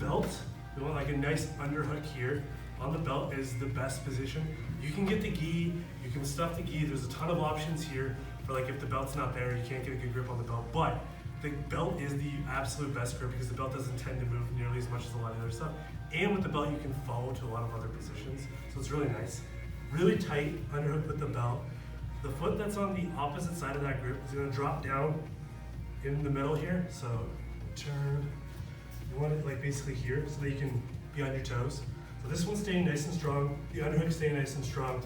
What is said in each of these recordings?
belt, we want like a nice underhook here. On the belt is the best position. You can get the gi, you can stuff the gi. There's a ton of options here for like if the belt's not there, you can't get a good grip on the belt. But the belt is the absolute best grip because the belt doesn't tend to move nearly as much as a lot of other stuff. And with the belt, you can follow to a lot of other positions. So it's really nice. Really tight underhook with the belt. The foot that's on the opposite side of that grip is gonna drop down in the middle here. So turn, you want it like basically here so that you can be on your toes. So this one's staying nice and strong, the underhook staying nice and strong.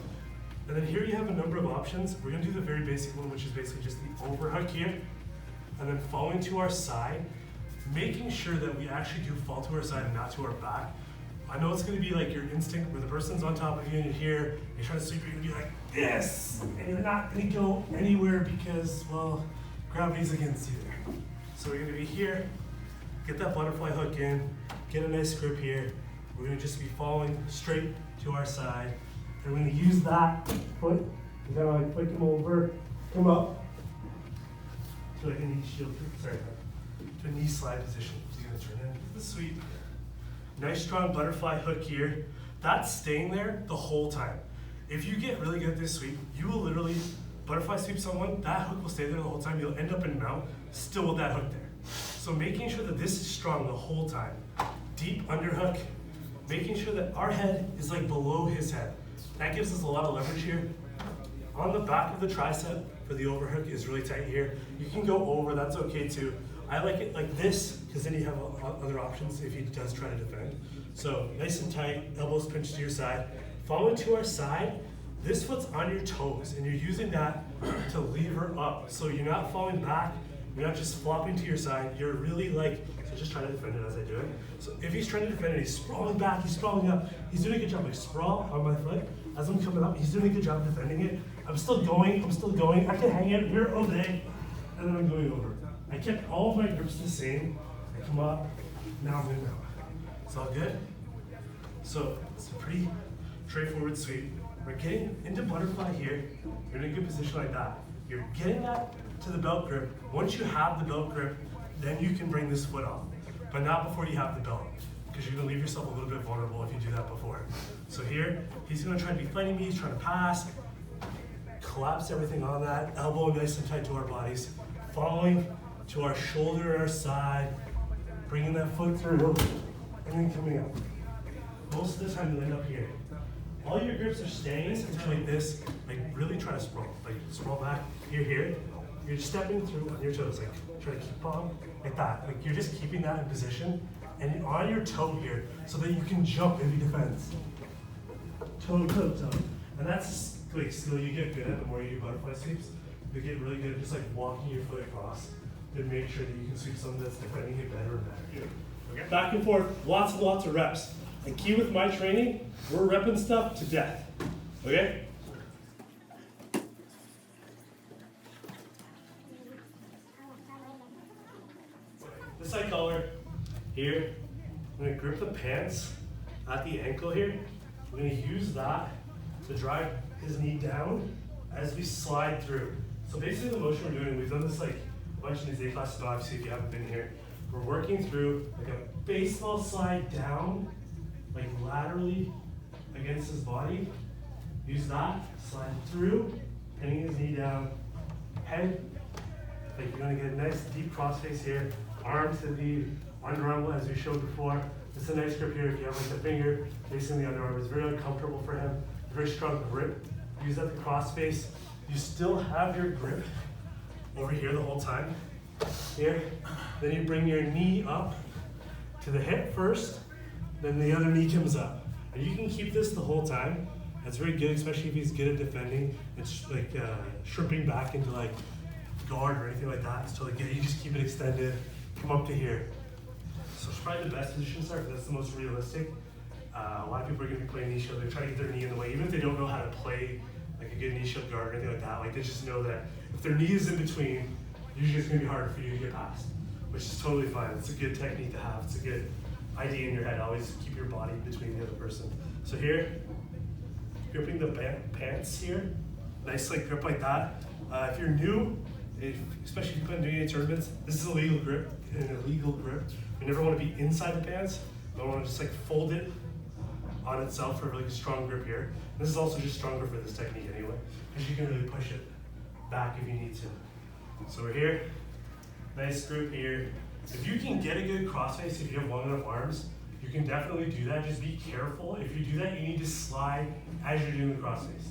And then here you have a number of options. We're gonna do the very basic one, which is basically just the overhook here. And then falling to our side, making sure that we actually do fall to our side and not to our back. I know it's gonna be like your instinct where the person's on top of you and you're here, you're trying to sweep, you're gonna be like this, and you're not gonna go anywhere because, well, gravity's against you there. So we're gonna be here, get that butterfly hook in, get a nice grip here. We're gonna just be falling straight to our side. And we're gonna use that foot to kind of like flick him over, come up to like a knee shield, sorry, to a knee slide position. So you're gonna turn into the sweep. Nice strong butterfly hook here. That's staying there the whole time. If you get really good at this sweep, you will literally butterfly sweep someone, that hook will stay there the whole time. You'll end up in mount still with that hook there. So making sure that this is strong the whole time. Deep underhook, making sure that our head is like below his head. That gives us a lot of leverage here. On the back of the tricep for the overhook is really tight here. You can go over, that's okay too. I like it like this because then you have other options if he does try to defend. So nice and tight, elbows pinched to your side. Following to our side, this foot's on your toes and you're using that to lever up. So you're not falling back, you're not just flopping to your side, you're really like, so just try to defend it as I do it. So if he's trying to defend it, he's sprawling back, he's sprawling up, he's doing a good job. Like sprawl on my foot, as I'm coming up, he's doing a good job defending it. I'm still going, I can hang it here all day, and then I'm going over. I kept all of my grips the same. I come up, now I'm in now. It's all good. So it's a pretty straightforward sweep. We're getting into butterfly here. You're in a good position like that. You're getting that to the belt grip. Once you have the belt grip, then you can bring this foot off, but not before you have the belt, because you're gonna leave yourself a little bit vulnerable if you do that before. So here, he's gonna try to be fighting me, he's trying to pass, collapse everything on that, elbow nice and tight to our bodies, following to our shoulder and our side, bringing that foot through, and then coming up. Most of the time you'll end up here. All your grips are staying until like this, like really try to sprawl. Like sprawl back, here. You're stepping through on your toes, like try to keep on, like that. Like you're just keeping that in position, and you're on your toe here, so that you can jump if he defends. Toe. And that's like skill you get good at the more you do butterfly sweeps. You get really good at just like walking your foot across, and make sure that you can sweep someone that's defending it better and better. Okay. Back and forth, lots and lots of reps. And key with my training, we're repping stuff to death, okay? This eye collar here, I'm gonna grip the pants at the ankle here. We're gonna use that to drive his knee down as we slide through. So basically the motion we're doing, we've done this like a bunch in these A classes, but obviously if you haven't been here, we're working through like a baseball slide down, like laterally against his body. Use that, slide through, pinning his knee down, head, like you're gonna get a nice deep cross face here, arms to the underarm as we showed before. It's a nice grip here if you have like the finger facing the underarm. It's very uncomfortable for him, very strong grip. Use that to cross face. You still have your grip over here the whole time, here. Then you bring your knee up to the hip first, then the other knee comes up. And you can keep this the whole time. That's very good, especially if he's good at defending. It's like shrimping back into like guard or anything like that. It's totally good. You just keep it extended, come up to here. So it's probably the best position to start, because that's the most realistic. A lot of people are gonna be playing knee shield. They're trying to get their knee in the way, even if they don't know how to play like a good knee shield guard or anything like that. Like they just know that if their knee is in between, usually it's gonna be harder for you to get past, which is totally fine. It's a good technique to have. It's a good idea in your head. Always keep your body between the other person. So here, gripping the pants here, nice like grip like that. If you're new, especially if you've been doing any tournaments, this is a legal grip. You never want to be inside the pants. I want to just like fold it on itself for like a strong grip here. This is also just stronger for this technique anyway, because you can really push it back if you need to. So we're here, nice grip here. If you can get a good crossface, if you have long enough arms, you can definitely do that. Just be careful. If you do that, you need to slide as you're doing the crossface.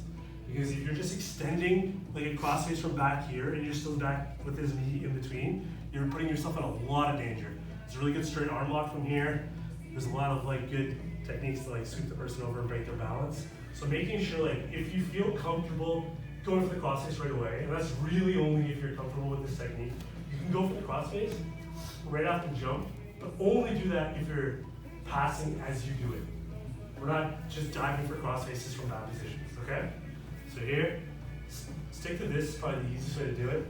Because if you're just extending like a crossface from back here and you're still back with his knee in between, you're putting yourself in a lot of danger. It's a really good straight arm lock from here. There's a lot of like good techniques to like sweep the person over and break their balance. So making sure like if you feel comfortable going for the crossface right away, and that's really only if you're comfortable with this technique, you can go for the crossface right off the jump, but only do that if you're passing as you do it. We're not just diving for crossfaces from bad positions, okay? So here, stick to this, probably the easiest way to do it.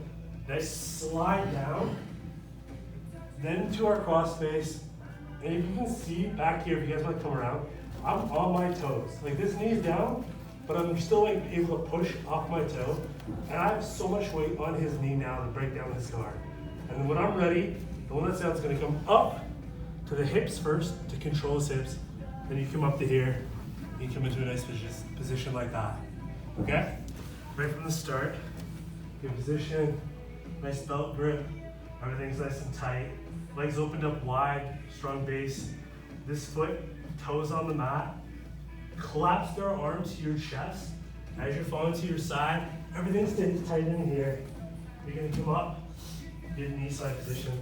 Nice slide down, then to our crossface. And if you can see back here, if you guys want to come around, I'm on my toes. Like this knee's down, but I'm still like able to push off my toe. And I have so much weight on his knee now to break down his guard. And then when I'm ready, the one that's down is gonna come up to the hips first to control his hips. Then you come up to here, you come into a nice position like that. Okay? Right from the start, good position, nice belt grip, everything's nice and tight. Legs opened up wide, strong base. This foot, toes on the mat. Collapse their arms to your chest. As you're falling to your side, everything stays tight in here. You're gonna come up, get knee side position.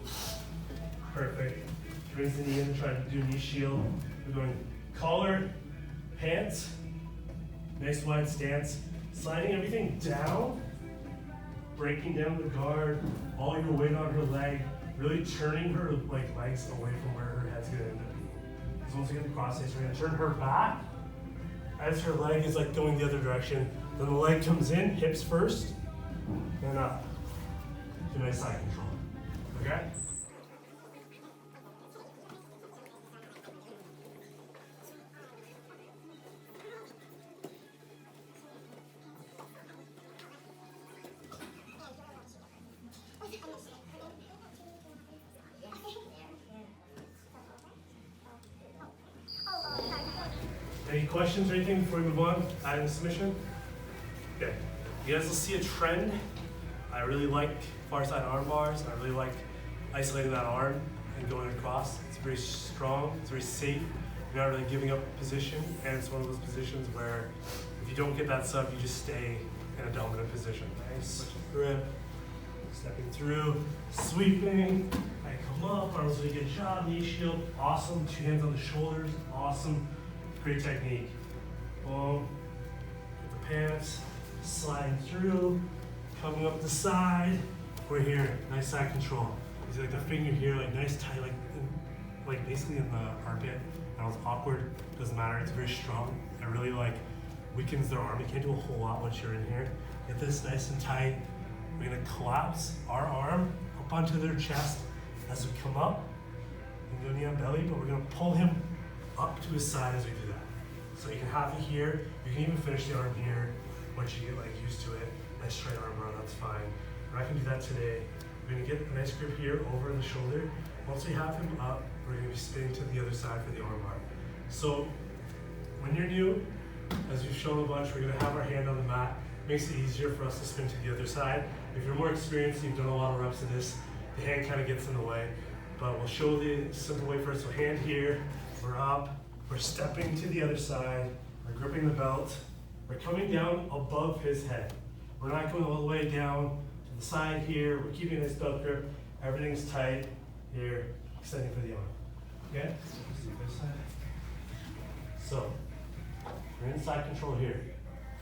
Perfect. Brings the knee in, try to do knee shield. We're going collar, pants, nice wide stance. Sliding everything down, breaking down the guard, all your weight on her leg, really turning her like legs away from where her head's gonna end up being. Because once we get the crossface, we're gonna turn her back as her leg is like going the other direction. Then the leg comes in, hips first, and up. Do nice side control. Okay? Any questions or anything before we move on? Adding submission? Okay. You guys will see a trend. I really like far side arm bars. I really like isolating that arm and going across. It's very strong, it's very safe. You're not really giving up position, and it's one of those positions where if you don't get that sub, you just stay in a dominant position. Nice grip, stepping through, sweeping. I come up, arms really good job, knee shield, awesome. 2 hands on the shoulders, awesome. Great technique. Boom. Get the pants, sliding through, coming up the side. We're here, nice side control. You see like the finger here, like nice tight, like basically in the armpit. I know it's awkward, doesn't matter, it's very strong. It really like weakens their arm. You can't do a whole lot once you're in here. Get this nice and tight. We're gonna collapse our arm up onto their chest as we come up. We go knee on belly, but we're gonna pull him up to his side as we do that. So you can have it here, you can even finish the arm here once you get like used to it. Nice straight arm bar, that's fine. We're not gonna do that today. We're gonna get a nice grip here over the shoulder. Once we have him up, we're gonna be spinning to the other side for the arm bar. So when you're new, as we've shown a bunch, we're gonna have our hand on the mat. Makes it easier for us to spin to the other side. If you're more experienced, you've done a lot of reps of this, the hand kind of gets in the way. But we'll show the simple way first. So hand here, we're up, we're stepping to the other side, we're gripping the belt, we're coming down above his head. We're not going all the way down to the side here, we're keeping this belt grip, everything's tight here, extending for the arm. Okay? So, we're in side control here.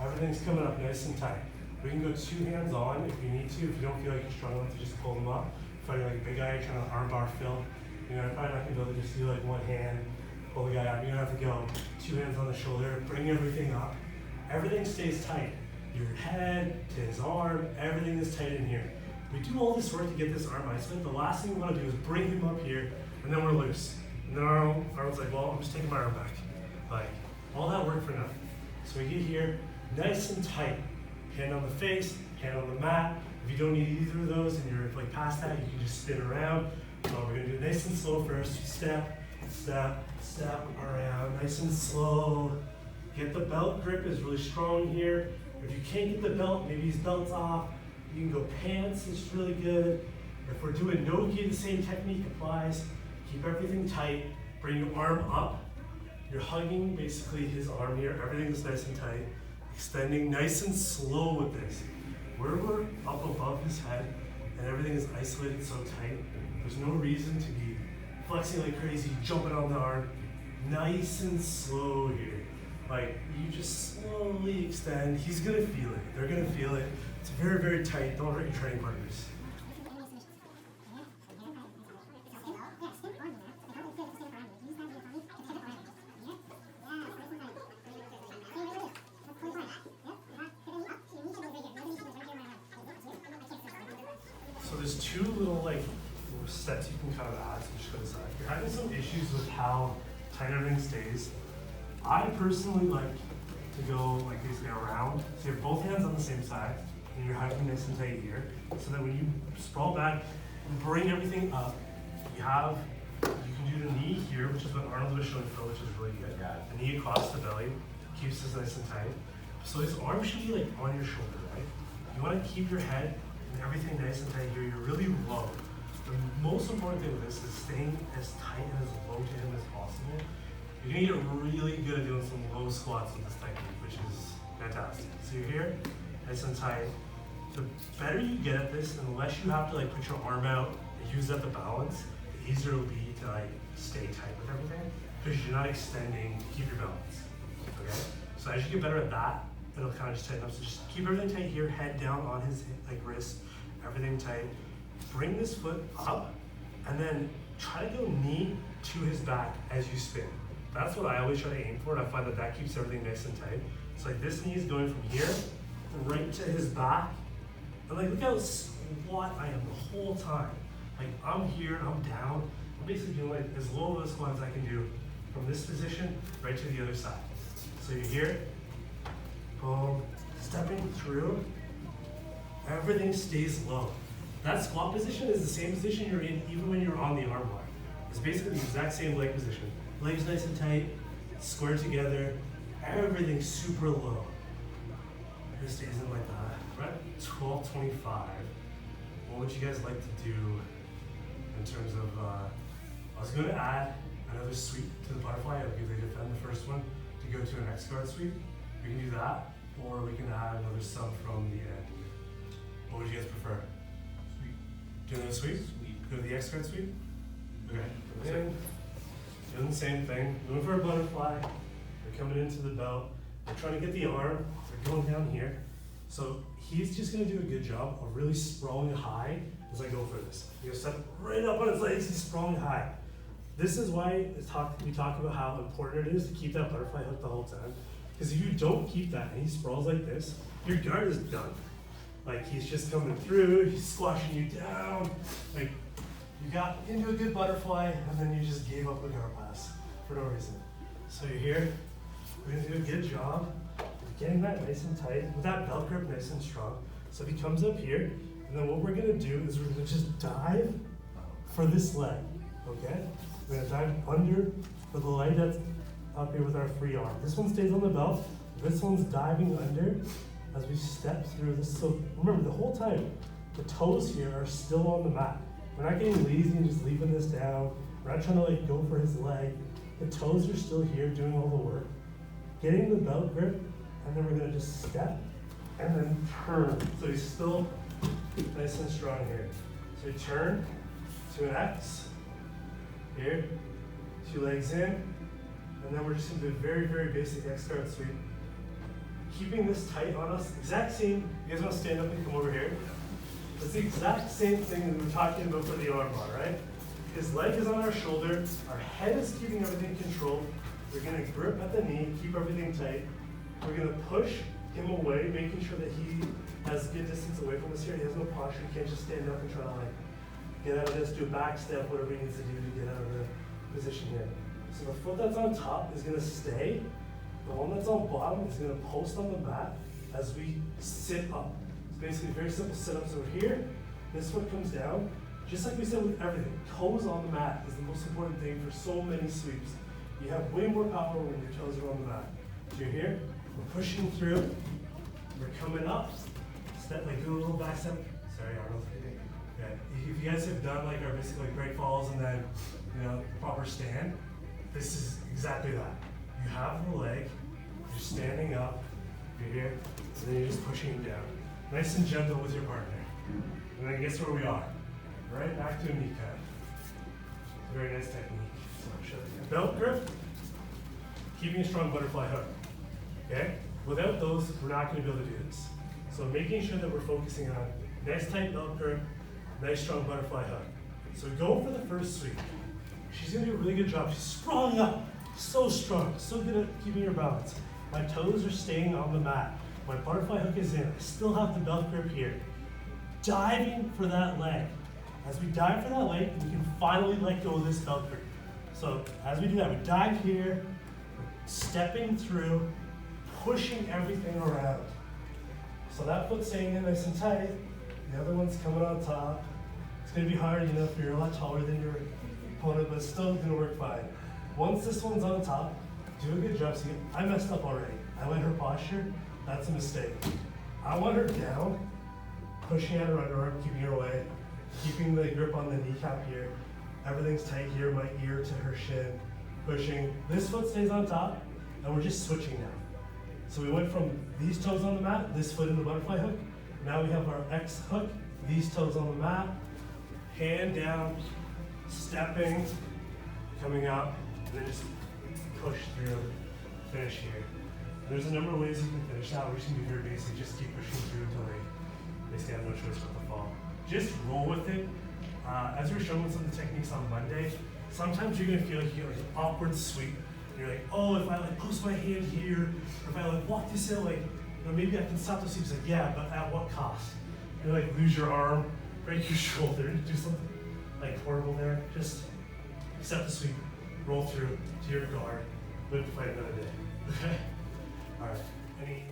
Everything's coming up nice and tight. We can go 2 hands on if you need to, if you don't feel like you're strong enough to just pull them up. If you're like a big guy, you're trying to armbar fill, you're probably not gonna be able to just do like 1 hand, pull the guy up. You're gonna have to go 2 hands on the shoulder, bring everything up. Everything stays tight. Your head to his arm, everything is tight in here. We do all this work to get this arm isolate. The last thing we want to do is bring him up here, and then we're loose. And then Arnold's like, well, I'm just taking my arm back. Like, all that work for nothing. So we get here, nice and tight. Hand on the face, hand on the mat. If you don't need either of those and you're like past that, you can just spin around. So we're gonna do it nice and slow first. Step, Step, step around, nice and slow. Get the belt grip is really strong here. If you can't get the belt, maybe his belt's off. You can go pants, it's really good. If we're doing no gi, the same technique applies. Keep everything tight, bring your arm up. You're hugging basically his arm here, everything's nice and tight. Extending nice and slow with this. Where we're up above his head and everything is isolated so tight, there's no reason to be flexing like crazy, jumping on the arm. Nice and slow here. Like, you just slowly extend. He's gonna feel it. They're gonna feel it. It's very, very tight. Don't hurt your training partners. So there's two little steps you can kind of add. So just go to the side. If you're having some issues with how tight everything stays, I personally like to go like basically around. So you have both hands on the same side, and you're hugging nice and tight here, so that when you sprawl back and bring everything up, you can do the knee here, which is what Arnold was showing Phil, which is really good. The knee across the belly keeps us nice and tight. So his arm should be like on your shoulder, right? You want to keep your head and everything nice and tight here. You're really low. The most important thing with this is staying as tight and as low to him as possible. You're gonna get really good at doing some low squats with this technique, which is fantastic. So you're here, nice and tight. The better you get at this, and the less you have to like put your arm out and use that to balance, the easier it'll be to like stay tight with everything, because you're not extending to keep your balance. Okay? So as you get better at that, it'll kind of just tighten up. So just keep everything tight here, head down on his wrist, everything tight. Bring this foot up, and then try to go knee to his back as you spin. That's what I always try to aim for, and I find that that keeps everything nice and tight. So like this knee is going from here right to his back, and like look how squat I am the whole time. Like I'm here, I'm down. I'm basically doing like as low of a squat as I can do from this position right to the other side. So you're here, boom, stepping through. Everything stays low. That squat position is the same position you're in even when you're on the arm bar. It's basically the exact same leg position. Legs nice and tight, square together, everything's super low. It stays in like that. We're at 12:25. What would you guys like to do in terms of, I was going to add another sweep to the butterfly. I'll give you defend the first one to go to an X guard sweep. We can do that, or we can add another sub from the end. What would you guys prefer? Sweep. Do another sweep? Sweep. Go to the X guard sweep? Okay. Doing the same thing, going for a butterfly, they're coming into the belt, they're trying to get the arm, they're going down here. So he's just gonna do a good job of really sprawling high as I go for this. He'll step right up on his legs, he's sprawling high. This is why we talk about how important it is to keep that butterfly hook the whole time. Because if you don't keep that and he sprawls like this, your guard is done. Like he's just coming through, he's squashing you down. Like you got into a good butterfly and then you just gave up a guard pass for no reason. So you're here, we're gonna do a good job of getting that nice and tight, with that belt grip nice and strong. So he comes up here, and then what we're gonna do is we're gonna just dive for this leg, okay? We're gonna dive under for the leg that's up here with our free arm. This one stays on the belt, this one's diving under as we step through this. So remember, the whole time, the toes here are still on the mat. We're not getting lazy and just leaving this down. We're not trying to like go for his leg. The toes are still here doing all the work. Getting the belt grip, and then we're gonna just step and then turn. So he's still nice and strong here. So we turn to an X, here, 2 legs in, and then we're just gonna do a very, very basic X guard sweep. Keeping this tight on us, exact same, you guys wanna stand up and come over here? It's the exact same thing that we were talking about for the armbar, right? His leg is on our shoulder, our head is keeping everything controlled. We're gonna grip at the knee, keep everything tight. We're gonna push him away, making sure that he has good distance away from us here. He has no posture, he can't just stand up and try to like get out of this, do a back step, whatever he needs to do to get out of the position here. So the foot that's on top is gonna stay. The one that's on bottom is gonna post on the mat as we sit up. It's basically very simple sit-up. So we're here, this foot comes down, Just like we said with everything, toes on the mat is the most important thing for so many sweeps. You have way more power when your toes are on the mat. So you're here, we're pushing through, we're coming up, step, like do a little back step. Sorry, Arnold. Yeah. If you guys have done like our basic like break falls and then, you know, proper stand, this is exactly that. You have the leg, you're standing up, you're here, and then you're just pushing it down. Nice and gentle with your partner. And then guess where we are? Right back to a kneecap. It's a very nice technique. So I'll show you. Belt grip, keeping a strong butterfly hook. Okay? Without those, we're not going to be able to do this. So making sure that we're focusing on nice tight belt grip, nice strong butterfly hook. So go for the first sweep. She's going to do a really good job. She's sprawling up. So strong. So good at keeping her balance. My toes are staying on the mat. My butterfly hook is in. I still have the belt grip here. Diving for that leg. As we dive for that leg, we can finally let go of this belt grip. So as we do that, we dive here, stepping through, pushing everything around. So that foot's staying in nice and tight. The other one's coming on top. It's going to be hard, you know, if you're a lot taller than your opponent, but it's still going to work fine. Once this one's on top, do a good job. See, I messed up already. I went her posture. That's a mistake. I want her down, pushing at her underarm, keeping her away, keeping the grip on the kneecap here. Everything's tight here, my ear to her shin, pushing. This foot stays on top, and we're just switching now. So we went from these toes on the mat, this foot in the butterfly hook. Now we have our X hook, these toes on the mat, hand down, stepping, coming up, and then just push through, finish here. There's a number of ways you can finish that. We're just gonna be very basic, just keep pushing through until they basically have no choice but to fall. Just roll with it. As we were showing some of the techniques on Monday, sometimes you're gonna feel like you get like an awkward sweep. You're like, oh, if I like post my hand here, or if I like walk this out, like, you know, maybe I can stop the sweep. It's like, yeah, but at what cost? You like lose your arm, break your shoulder, do something like horrible there. Just accept the sweep, roll through to your guard, live to fight another day. Okay? All right. Any?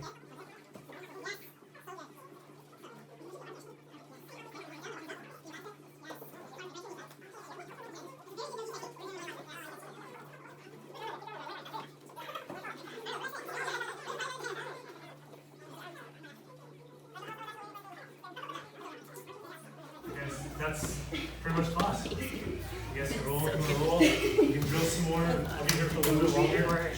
That's pretty much class. You guys can roll, you can drill some more. I'll be here for a little bit longer.